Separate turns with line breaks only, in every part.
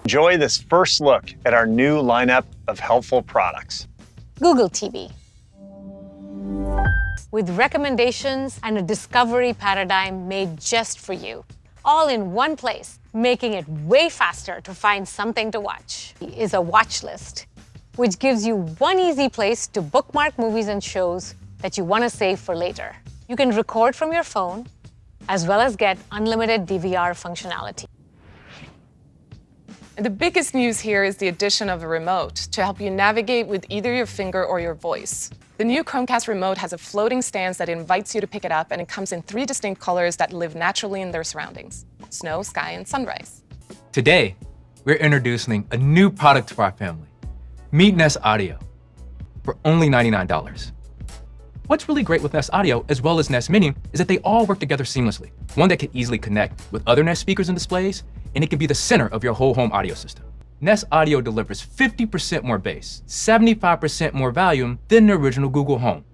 Enjoy this first look at our new lineup of helpful products.
Google TV. With recommendations and a discovery paradigm made just for you, all in one place, making it way faster to find something to watch, is a watch list, which gives you one easy place to bookmark movies and shows that you want to save for later. You can record from your phone, as well as get unlimited DVR functionality.
And the biggest news here is the addition of a remote to help you navigate with either your finger or your voice. The new Chromecast remote has a floating stance that invites you to pick it up, and it comes in 3 distinct colors that live naturally in their surroundings: snow, sky, and sunrise.
Today, we're introducing a new product to our family, Meet Nest Audio, for only $99. What's really great with Nest Audio, as well as Nest Mini, is that they all work together seamlessly. One that can easily connect with other Nest speakers and displays, and it can be the center of your whole home audio system. Nest Audio delivers 50% more bass, 75% more volume than the original Google Home.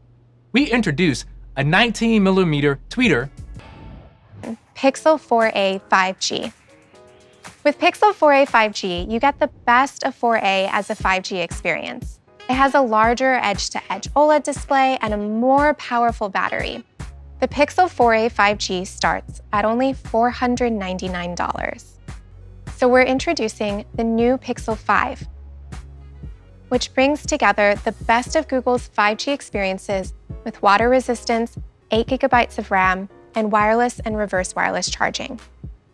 We introduced a 19mm tweeter,
Pixel 4a 5G. With Pixel 4a 5G, you get the best of 4a as a 5G experience. It has a larger edge-to-edge OLED display and a more powerful battery. The Pixel 4a 5G starts at only $499. So we're introducing the new Pixel 5, which brings together the best of Google's 5G experiences with water resistance, 8 GB of RAM, and wireless and reverse wireless charging.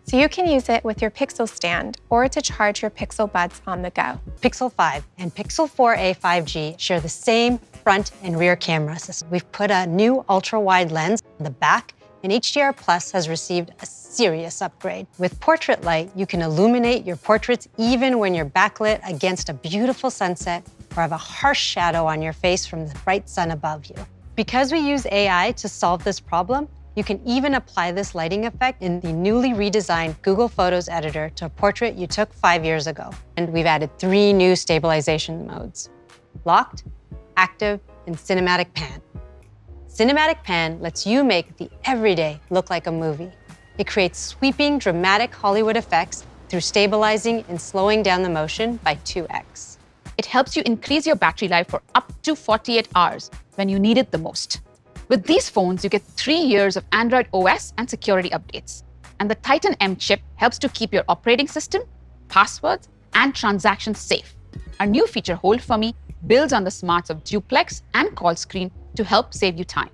So you can use it with your Pixel stand or to charge your Pixel Buds on the go.
Pixel 5 and Pixel 4a 5G share the same front and rear camera system. We've put a new ultra-wide lens on the back, and HDR Plus has received a serious upgrade. With Portrait Light, you can illuminate your portraits even when you're backlit against a beautiful sunset or have a harsh shadow on your face from the bright sun above you. Because we use AI to solve this problem, you can even apply this lighting effect in the newly redesigned Google Photos editor to a portrait you took 5 years ago. And we've added 3 new stabilization modes: locked, active, and cinematic pan. Cinematic pan lets you make the everyday look like a movie. It creates sweeping, dramatic Hollywood effects through stabilizing and slowing down the motion by 2x.
It helps you increase your battery life for up to 48 hours when you need it the most. With these phones, you get 3 years of Android OS and security updates. And the Titan M chip helps to keep your operating system, passwords, and transactions safe. Our new feature, Hold For Me, builds on the smarts of Duplex and Call Screen to help save you time.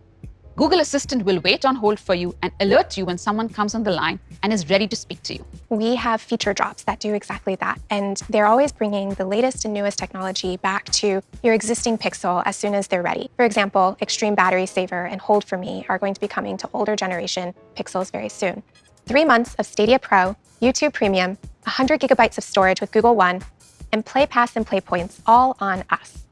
Google Assistant will wait on hold for you and alert you when someone comes on the line and is ready to speak to you.
We have feature drops that do exactly that, and they're always bringing the latest and newest technology back to your existing Pixel as soon as they're ready. For example, Extreme Battery Saver and Hold For Me are going to be coming to older generation Pixels very soon. 3 months of Stadia Pro, YouTube Premium, 100 GB of storage with Google One, and Play Pass and Play Points all on us.